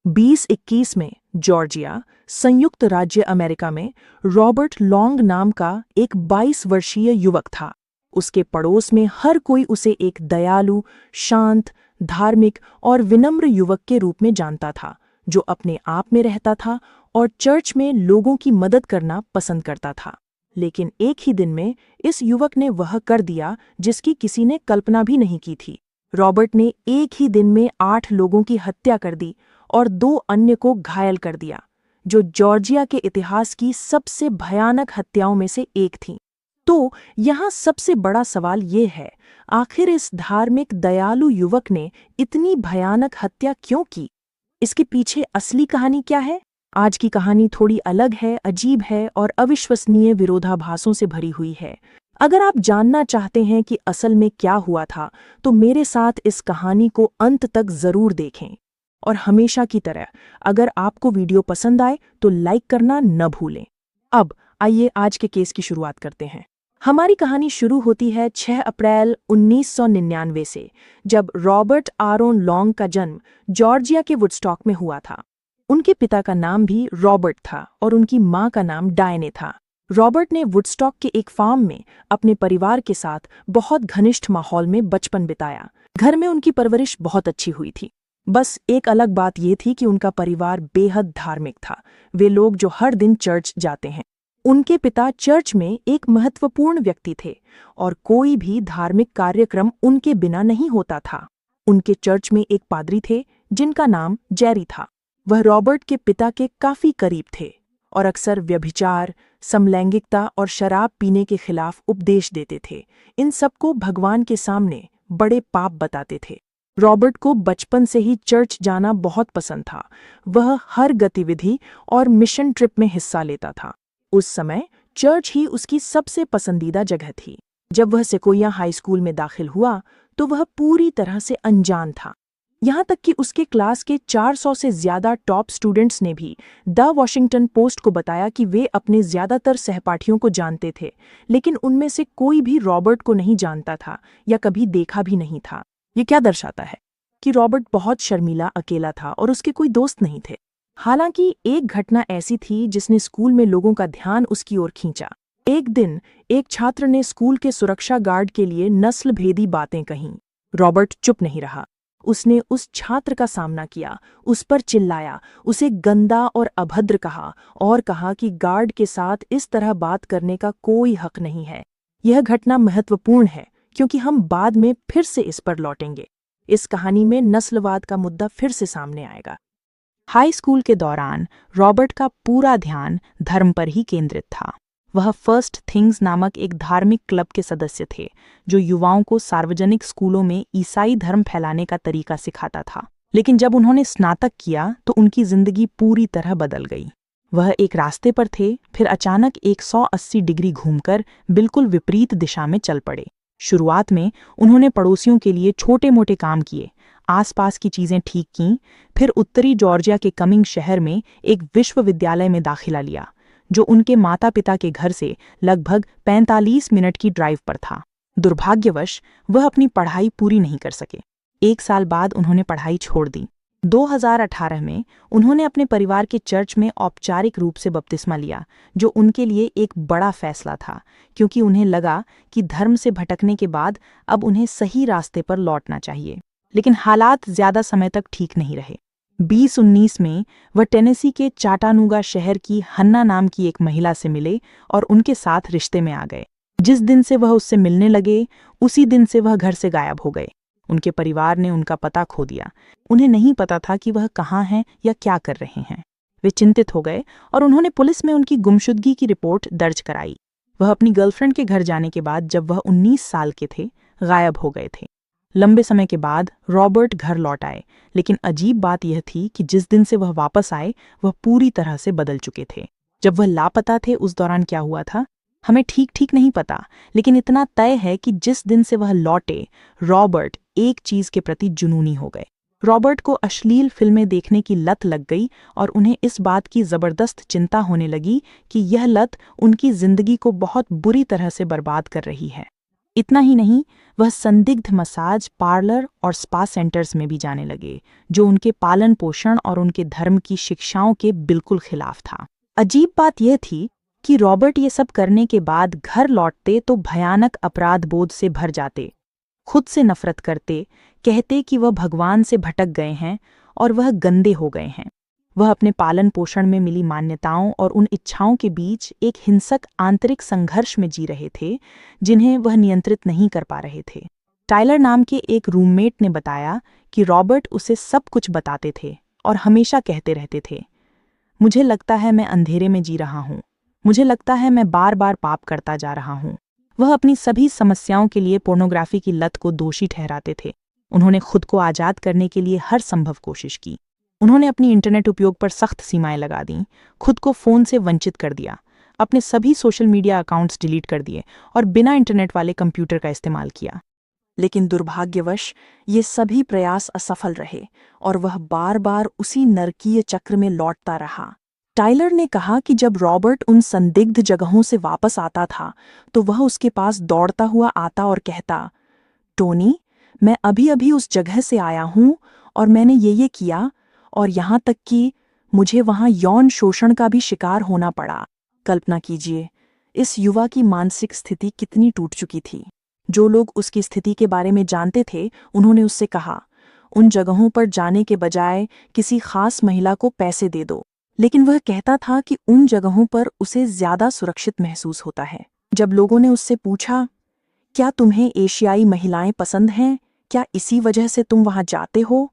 2021 में जॉर्जिया, संयुक्त राज्य अमेरिका में रॉबर्ट लॉन्ग नाम का एक 22 वर्षीय युवक था। उसके पड़ोस में हर कोई उसे एक दयालु, शांत, धार्मिक और विनम्र युवक के रूप में जानता था, जो अपने आप में रहता था और चर्च में लोगों की मदद करना पसंद करता था। लेकिन एक ही दिन में इस युवक ने वह कर दिया जिसकी किसी ने कल्पना भी नहीं की थी। रॉबर्ट ने एक ही दिन में 8 लोगों की हत्या कर दी और 2 अन्य को घायल कर दिया, जो जॉर्जिया के इतिहास की सबसे भयानक हत्याओं में से एक थी। तो यहाँ सबसे बड़ा सवाल ये है, आखिर इस धार्मिक दयालु युवक ने इतनी भयानक हत्या क्यों की? इसके पीछे असली कहानी क्या है? आज की कहानी थोड़ी अलग है, अजीब है और अविश्वसनीय विरोधाभासों से भरी हुई है। अगर आप जानना चाहते हैं कि असल में क्या हुआ था, तो मेरे साथ इस कहानी को अंत तक जरूर देखें। और हमेशा की तरह, अगर आपको वीडियो पसंद आए तो लाइक करना न भूलें। अब आइए आज के केस की शुरुआत करते हैं। हमारी कहानी शुरू होती है 6 अप्रैल 1999 से, जब रॉबर्ट आरोन लॉन्ग का जन्म जॉर्जिया के वुडस्टॉक में हुआ था। उनके पिता का नाम भी रॉबर्ट था और उनकी मां का नाम डायने था। रॉबर्ट ने वुडस्टॉक के एक फार्म में अपने परिवार के साथ बहुत घनिष्ठ माहौल में बचपन बिताया। घर में उनकी परवरिश बहुत अच्छी हुई थी। बस एक अलग बात यह थी कि उनका परिवार बेहद धार्मिक था। वे लोग जो हर दिन चर्च जाते हैं। उनके पिता चर्च में एक महत्वपूर्ण व्यक्ति थे और कोई भी धार्मिक कार्यक्रम उनके बिना नहीं होता था। उनके चर्च में एक पादरी थे जिनका नाम जेरी था। वह रॉबर्ट के पिता के काफी करीब थे और अक्सर व्यभिचार, समलैंगिकता और शराब पीने के खिलाफ उपदेश देते थे। इन सबको भगवान के सामने बड़े पाप बताते थे। रॉबर्ट को बचपन से ही चर्च जाना बहुत पसंद था। वह हर गतिविधि और मिशन ट्रिप में हिस्सा लेता था। उस समय चर्च ही उसकी सबसे पसंदीदा जगह थी। जब वह सेकोया हाई स्कूल में दाखिल हुआ तो वह पूरी तरह से अनजान था। यहाँ तक कि उसके क्लास के 400 से ज्यादा टॉप स्टूडेंट्स ने भी द वॉशिंगटन पोस्ट को बताया कि वे अपने ज्यादातर सहपाठियों को जानते थे, लेकिन उनमें से कोई भी रॉबर्ट को नहीं जानता था या कभी देखा भी नहीं था। ये क्या दर्शाता है? कि रॉबर्ट बहुत शर्मीला, अकेला था और उसके कोई दोस्त नहीं थे। हालांकि एक घटना ऐसी थी जिसने स्कूल में लोगों का ध्यान उसकी ओर खींचा। एक दिन एक छात्र ने स्कूल के सुरक्षा गार्ड के लिए नस्लभेदी बातें कहीं। रॉबर्ट चुप नहीं रहा। उसने उस छात्र का सामना किया, उस पर चिल्लाया, उसे गंदा और अभद्र कहा और कहा कि गार्ड के साथ इस तरह बात करने का कोई हक नहीं है। यह घटना महत्वपूर्ण है क्योंकि हम बाद में फिर से इस पर लौटेंगे। इस कहानी में नस्लवाद का मुद्दा फिर से सामने आएगा। हाई स्कूल के दौरान रॉबर्ट का पूरा ध्यान धर्म पर ही केंद्रित था। वह फर्स्ट थिंग्स नामक एक धार्मिक क्लब के सदस्य थे, जो युवाओं को सार्वजनिक स्कूलों में ईसाई धर्म फैलाने का तरीका सिखाता था। लेकिन जब उन्होंने स्नातक किया तो उनकी जिंदगी पूरी तरह बदल गई। वह एक रास्ते पर थे, फिर अचानक 180 डिग्री घूमकर बिल्कुल विपरीत दिशा में चल पड़े। शुरुआत में उन्होंने पड़ोसियों के लिए छोटे मोटे काम किए, आसपास की चीजें ठीक कीं, फिर उत्तरी जॉर्जिया के कमिंग शहर में एक विश्वविद्यालय में दाखिला लिया, जो उनके माता पिता के घर से लगभग 45 मिनट की ड्राइव पर था। दुर्भाग्यवश वह अपनी पढ़ाई पूरी नहीं कर सके। 1 साल बाद उन्होंने पढ़ाई छोड़ दी। 2018 में उन्होंने अपने परिवार के चर्च में औपचारिक रूप से बपतिस्मा लिया, जो उनके लिए एक बड़ा फैसला था, क्योंकि उन्हें लगा कि धर्म से भटकने के बाद अब उन्हें सही रास्ते पर लौटना चाहिए। लेकिन हालात ज्यादा समय तक ठीक नहीं रहे। 2019 में वह टेनेसी के चाटानूगा शहर की हन्ना नाम की एक महिला से मिले और उनके साथ रिश्ते में आ गए। जिस दिन से वह उससे मिलने लगे, उसी दिन से वह घर से गायब हो गए। उनके परिवार ने उनका पता खो दिया। उन्हें नहीं पता था कि वह कहाँ हैं या क्या कर रहे हैं। वे चिंतित हो गए और उन्होंने पुलिस में उनकी गुमशुदगी की रिपोर्ट दर्ज कराई। वह अपनी गर्लफ्रेंड के घर जाने के बाद, जब वह 19 साल के थे, गायब हो गए थे। लंबे समय के बाद रॉबर्ट घर लौट आए, लेकिन अजीब बात यह थी कि जिस दिन से वह वापस आए वह पूरी तरह से बदल चुके थे। जब वह लापता थे उस दौरान क्या हुआ था, हमें ठीक नहीं पता, लेकिन इतना तय है कि जिस दिन से वह लौटे, रॉबर्ट एक चीज के प्रति जुनूनी हो गए। रॉबर्ट को अश्लील फिल्में देखने की लत लग गई और उन्हें इस बात की जबरदस्त चिंता होने लगी कि यह लत उनकी जिंदगी को बहुत बुरी तरह से बर्बाद कर रही है। इतना ही नहीं, वह संदिग्ध मसाज पार्लर और स्पा सेंटर्स में भी जाने लगे, जो उनके पालन पोषण और उनके धर्म की शिक्षाओं के बिल्कुल खिलाफ था। अजीब बात यह थी कि रॉबर्ट ये सब करने के बाद घर लौटते तो भयानक अपराध बोध से भर जाते, खुद से नफरत करते, कहते कि वह भगवान से भटक गए हैं और वह गंदे हो गए हैं। वह अपने पालन पोषण में मिली मान्यताओं और उन इच्छाओं के बीच एक हिंसक आंतरिक संघर्ष में जी रहे थे, जिन्हें वह नियंत्रित नहीं कर पा रहे थे। टाइलर नाम के एक रूममेट ने बताया कि रॉबर्ट उसे सब कुछ बताते थे और हमेशा कहते रहते थे, मुझे लगता है मैं अंधेरे में जी रहा हूँ, मुझे लगता है मैं बार बार पाप करता जा रहा हूँ। वह अपनी सभी समस्याओं के लिए पोर्नोग्राफी की लत को दोषी ठहराते थे। उन्होंने खुद को आज़ाद करने के लिए हर संभव कोशिश की। उन्होंने अपनी इंटरनेट उपयोग पर सख्त सीमाएं लगा दीं, खुद को फ़ोन से वंचित कर दिया, अपने सभी सोशल मीडिया अकाउंट्स डिलीट कर दिए और बिना इंटरनेट वाले कंप्यूटर का इस्तेमाल किया। लेकिन दुर्भाग्यवश ये सभी प्रयास असफल रहे और वह बार बार उसी नरकीय चक्र में लौटता रहा। टाइलर ने कहा कि जब रॉबर्ट उन संदिग्ध जगहों से वापस आता था तो वह उसके पास दौड़ता हुआ आता और कहता, टोनी, मैं अभी अभी उस जगह से आया हूं और मैंने ये किया, और यहां तक कि मुझे वहां यौन शोषण का भी शिकार होना पड़ा। कल्पना कीजिए, इस युवा की मानसिक स्थिति कितनी टूट चुकी थी। जो लोग उसकी स्थिति के बारे में जानते थे, उन्होंने उससे कहा, उन जगहों पर जाने के बजाय किसी खास महिला को पैसे दे दो। लेकिन वह कहता था कि उन जगहों पर उसे ज्यादा सुरक्षित महसूस होता है। जब लोगों ने उससे पूछा, क्या तुम्हें एशियाई महिलाएं पसंद हैं, क्या इसी वजह से तुम वहां जाते हो,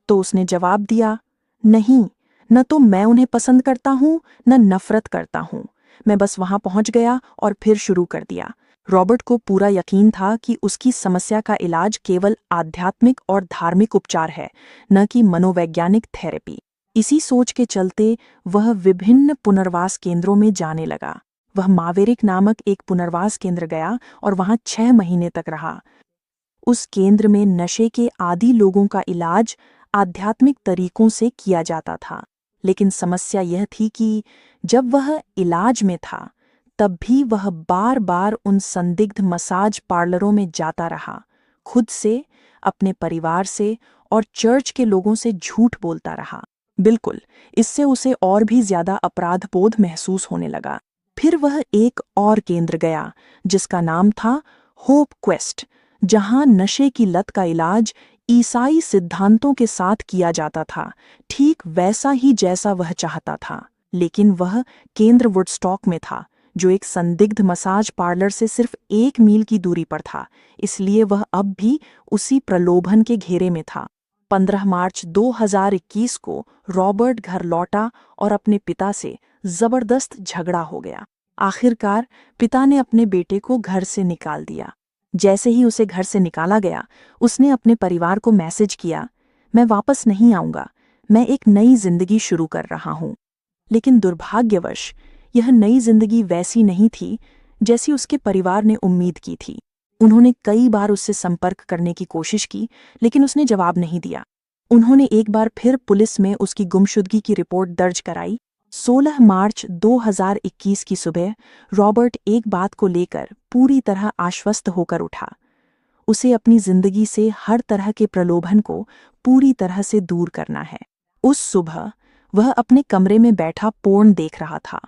तो उसने जवाब दिया, नहीं, न तो मैं उन्हें पसंद करता हूं न नफरत करता हूं, मैं बस वहां पहुंच गया और फिर शुरू कर दिया। रॉबर्ट को पूरा यकीन था कि उसकी समस्या का इलाज केवल आध्यात्मिक और धार्मिक उपचार है, न कि मनोवैज्ञानिक थेरेपी। इसी सोच के चलते वह विभिन्न पुनर्वास केंद्रों में जाने लगा। वह मावेरिक नामक एक पुनर्वास केंद्र गया और वहां 6 महीने तक रहा। उस केंद्र में नशे के आदी लोगों का इलाज आध्यात्मिक तरीकों से किया जाता था, लेकिन समस्या यह थी कि जब वह इलाज में था तब भी वह बार बार उन संदिग्ध मसाज पार्लरों में जाता रहा, खुद से, अपने परिवार से और चर्च के लोगों से झूठ बोलता रहा। बिल्कुल, इससे उसे और भी ज्यादा अपराधबोध महसूस होने लगा। फिर वह एक और केंद्र गया जिसका नाम था होप क्वेस्ट, जहां नशे की लत का इलाज ईसाई सिद्धांतों के साथ किया जाता था, ठीक वैसा ही जैसा वह चाहता था। लेकिन वह केंद्र वुडस्टॉक में था, जो एक संदिग्ध मसाज पार्लर से सिर्फ 1 मील की दूरी पर था, इसलिए वह अब भी उसी प्रलोभन के घेरे में था। 15 मार्च 2021 को रॉबर्ट घर लौटा और अपने पिता से जबरदस्त झगड़ा हो गया। आखिरकार पिता ने अपने बेटे को घर से निकाल दिया। जैसे ही उसे घर से निकाला गया, उसने अपने परिवार को मैसेज किया, मैं वापस नहीं आऊंगा, मैं एक नई जिंदगी शुरू कर रहा हूं। लेकिन दुर्भाग्यवश यह नई जिंदगी वैसी नहीं थी जैसी उसके परिवार ने उम्मीद की थी। उन्होंने कई बार उससे संपर्क करने की कोशिश की, लेकिन उसने जवाब नहीं दिया। उन्होंने एक बार फिर पुलिस में उसकी गुमशुदगी की रिपोर्ट दर्ज कराई। 16 मार्च 2021 की सुबह रॉबर्ट एक बात को लेकर पूरी तरह आश्वस्त होकर उठा। उसे अपनी जिंदगी से हर तरह के प्रलोभन को पूरी तरह से दूर करना है। उस सुबह वह अपने कमरे में बैठा पोर्न देख रहा था।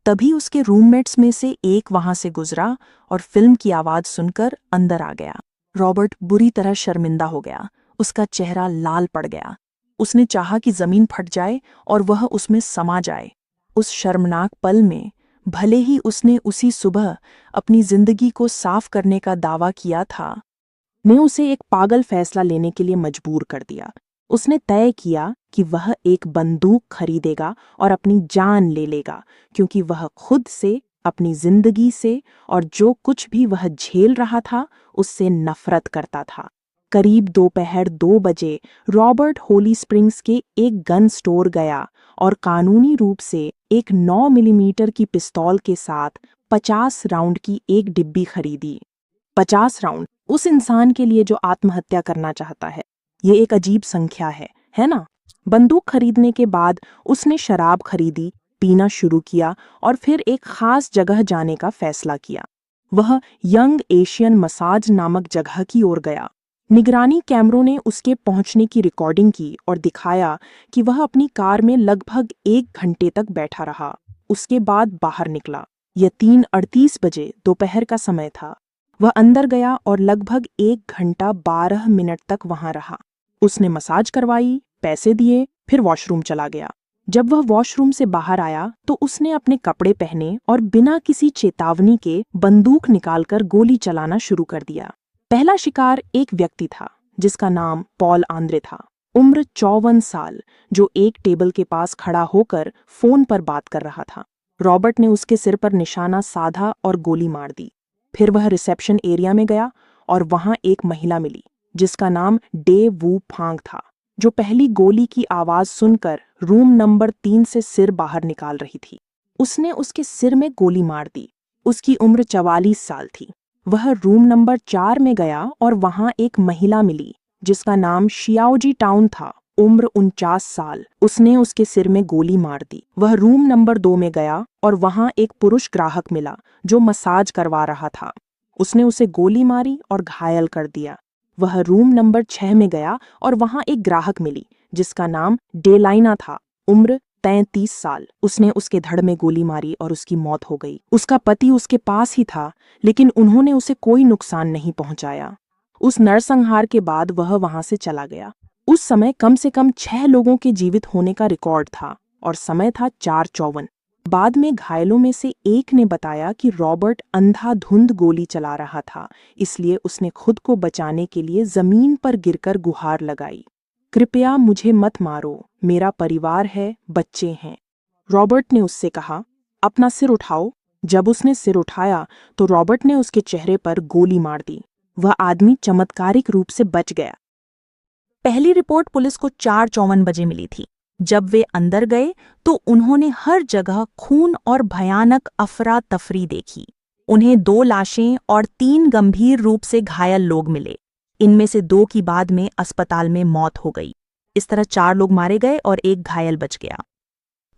तभी उसके रूममेट्स में से एक वहां से गुजरा और फिल्म की आवाज सुनकर अंदर आ गया। रॉबर्ट बुरी तरह शर्मिंदा हो गया, उसका चेहरा लाल पड़ गया। उसने चाहा कि जमीन फट जाए और वह उसमें समा जाए। उस शर्मनाक पल में, भले ही उसने उसी सुबह अपनी जिंदगी को साफ करने का दावा किया था, ने उसे एक पागल फैसला लेने के लिए मजबूर कर दिया। उसने तय किया कि वह एक बंदूक खरीदेगा और अपनी जान ले लेगा, क्योंकि वह खुद से, अपनी जिंदगी से और जो कुछ भी वह झेल रहा था उससे नफरत करता था। करीब दोपहर 2 बजे रॉबर्ट होली स्प्रिंग्स के एक गन स्टोर गया और कानूनी रूप से एक 9 मिलीमीटर की पिस्तौल के साथ 50 राउंड की एक डिब्बी खरीदी। 50 राउंड उस इंसान के लिए जो आत्महत्या करना चाहता है, ये एक अजीब संख्या है ना? बंदूक खरीदने के बाद उसने शराब खरीदी, पीना शुरू किया और फिर एक खास जगह जाने का फैसला किया। वह यंग एशियन मसाज नामक जगह की ओर गया। निगरानी कैमरों ने उसके पहुंचने की रिकॉर्डिंग की और दिखाया कि वह अपनी कार में लगभग 1 घंटे तक बैठा रहा। उसके बाद बाहर निकला। यह 3:38 बजे दोपहर का समय था। वह अंदर गया और लगभग 1 घंटा 12 मिनट तक वहां रहा। उसने मसाज करवाई, पैसे दिए, फिर वॉशरूम चला गया। जब वह वॉशरूम से बाहर आया तो उसने अपने कपड़े पहने और बिना किसी चेतावनी के बंदूक निकालकर गोली चलाना शुरू कर दिया। पहला शिकार एक व्यक्ति था जिसका नाम पॉल आंद्रे था, उम्र 54 साल, जो एक टेबल के पास खड़ा होकर फोन पर बात कर रहा था। रॉबर्ट ने उसके सिर पर निशाना साधा और गोली मार दी। फिर वह रिसेप्शन एरिया में गया और वहां एक महिला मिली जिसका नाम डे वू फांग था, जो पहली गोली की आवाज सुनकर रूम नंबर 3 से सिर बाहर निकाल रही थी। उसने उसके सिर में गोली मार दी। उसकी उम्र 44 साल थी। वह रूम नंबर 4 में गया और वहां एक महिला मिली जिसका नाम शियाओजी टाउन था, उम्र 49 साल। उसने उसके सिर में गोली मार दी। वह रूम नंबर 2 में गया और वहां एक पुरुष ग्राहक मिला जो मसाज करवा रहा था। उसने उसे गोली मारी और घायल कर दिया। वह रूम नंबर 6 में गया और वहां एक ग्राहक मिली जिसका नाम डेलाइना था, उम्र 33 साल। उसने उसके धड़ में गोली मारी और उसकी मौत हो गई। उसका पति उसके पास ही था, लेकिन उन्होंने उसे कोई नुकसान नहीं पहुंचाया। उस नरसंहार के बाद वह वहां से चला गया। उस समय कम से कम 6 लोगों के जीवित होने का रिकॉर्ड था और समय था 4:54। बाद में घायलों में से एक ने बताया कि रॉबर्ट अंधाधुंध गोली चला रहा था, इसलिए उसने खुद को बचाने के लिए जमीन पर गिरकर गुहार लगाई, कृपया मुझे मत मारो, मेरा परिवार है, बच्चे हैं। रॉबर्ट ने उससे कहा, अपना सिर उठाओ। जब उसने सिर उठाया तो रॉबर्ट ने उसके चेहरे पर गोली मार दी। वह आदमी चमत्कारिक रूप से बच गया। पहली रिपोर्ट पुलिस को 4:54 बजे मिली थी। जब वे अंदर गए तो उन्होंने हर जगह खून और भयानक अफरा तफरी देखी। उन्हें 2 लाशें और 3 गंभीर रूप से घायल लोग मिले। इनमें से 2 की बाद में अस्पताल में मौत हो गई। इस तरह 4 लोग मारे गए और 1 घायल बच गया।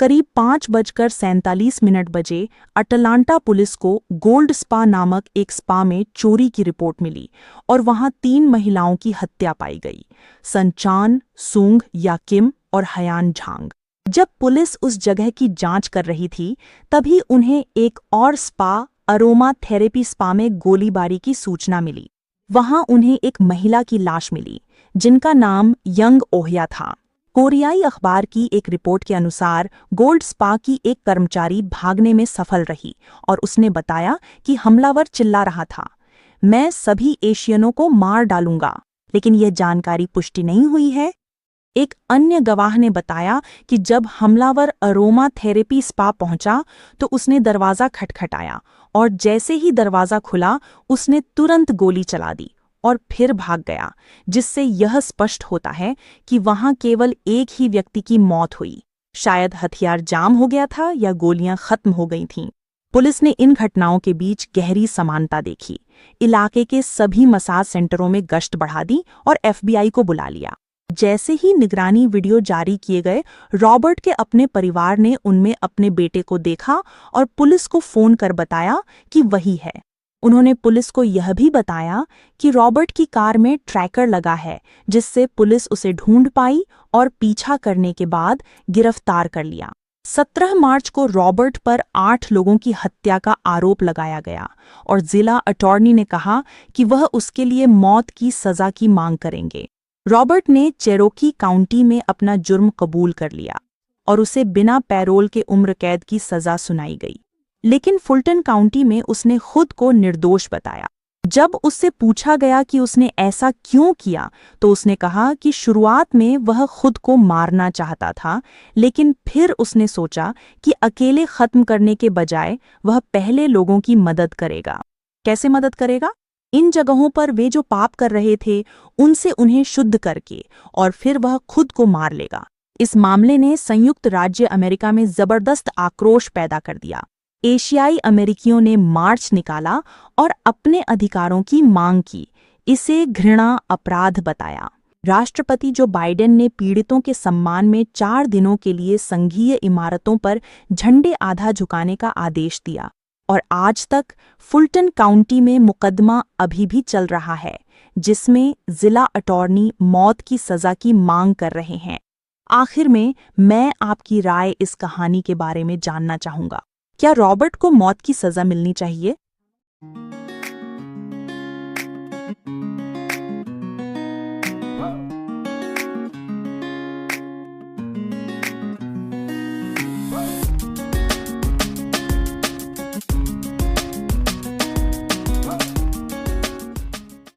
करीब 5:47 बजे अटलांटा पुलिस को गोल्ड स्पा नामक एक स्पा में चोरी की रिपोर्ट मिली और वहां 3 महिलाओं की हत्या पाई गई, संचान, सुंग या किम और हयान झांग। जब पुलिस उस जगह की जांच कर रही थी तभी उन्हें एक और स्पा, अरोमा थेरेपी स्पा में गोलीबारी की सूचना मिली। वहां उन्हें एक महिला की लाश मिली जिनका नाम यंग ओहया था। कोरियाई अखबार की एक रिपोर्ट के अनुसार गोल्ड स्पा की एक कर्मचारी भागने में सफल रही और उसने बताया कि हमलावर चिल्ला रहा था, मैं सभी एशियनों को मार डालूंगा, लेकिन यह जानकारी पुष्टि नहीं हुई है। एक अन्य गवाह ने बताया कि जब हमलावर अरोमा थेरेपी स्पा पहुंचा तो उसने दरवाजा खटखटाया और जैसे ही दरवाजा खुला उसने तुरंत गोली चला दी और फिर भाग गया, जिससे यह स्पष्ट होता है कि वहां केवल एक ही व्यक्ति की मौत हुई। शायद हथियार जाम हो गया था या गोलियां खत्म हो गई थीं। पुलिस ने इन घटनाओं के बीच गहरी समानता देखी। इलाके के सभी मसाज सेंटरों में गश्त बढ़ा दी और FBI को बुला लिया। जैसे ही निगरानी वीडियो जारी किए गए, रॉबर्ट के अपने परिवार ने उनमें अपने बेटे को देखा और पुलिस को फोन कर बताया कि वही है। उन्होंने पुलिस को यह भी बताया कि रॉबर्ट की कार में ट्रैकर लगा है, जिससे पुलिस उसे ढूंढ पाई और पीछा करने के बाद गिरफ्तार कर लिया। 17 मार्च को रॉबर्ट पर 8 लोगों की हत्या का आरोप लगाया गया और जिला अटॉर्नी ने कहा कि वह उसके लिए मौत की सजा की मांग करेंगे। रॉबर्ट ने चेरोकी काउंटी में अपना जुर्म कबूल कर लिया और उसे बिना पैरोल के उम्र कैद की सजा सुनाई गई, लेकिन फुल्टन काउंटी में उसने खुद को निर्दोष बताया। जब उससे पूछा गया कि उसने ऐसा क्यों किया तो उसने कहा कि शुरुआत में वह खुद को मारना चाहता था, लेकिन फिर उसने सोचा कि अकेले खत्म करने के बजाय वह पहले लोगों की मदद करेगा। कैसे मदद करेगा? इन जगहों पर वे जो पाप कर रहे थे उनसे उन्हें शुद्ध करके, और फिर वह खुद को मार लेगा। इस मामले ने संयुक्त राज्य अमेरिका में जबरदस्त आक्रोश पैदा कर दिया। एशियाई अमेरिकियों ने मार्च निकाला और अपने अधिकारों की मांग की। इसे घृणा अपराध बताया। राष्ट्रपति जो बाइडेन ने पीड़ितों के सम्मान में 4 दिनों के लिए संघीय इमारतों पर झंडे आधा झुकाने का आदेश दिया। और आज तक फुलटन काउंटी में मुकदमा अभी भी चल रहा है, जिसमें जिला अटॉर्नी मौत की सजा की मांग कर रहे हैं। आखिर में मैं आपकी राय इस कहानी के बारे में जानना चाहूंगा। क्या रॉबर्ट को मौत की सजा मिलनी चाहिए?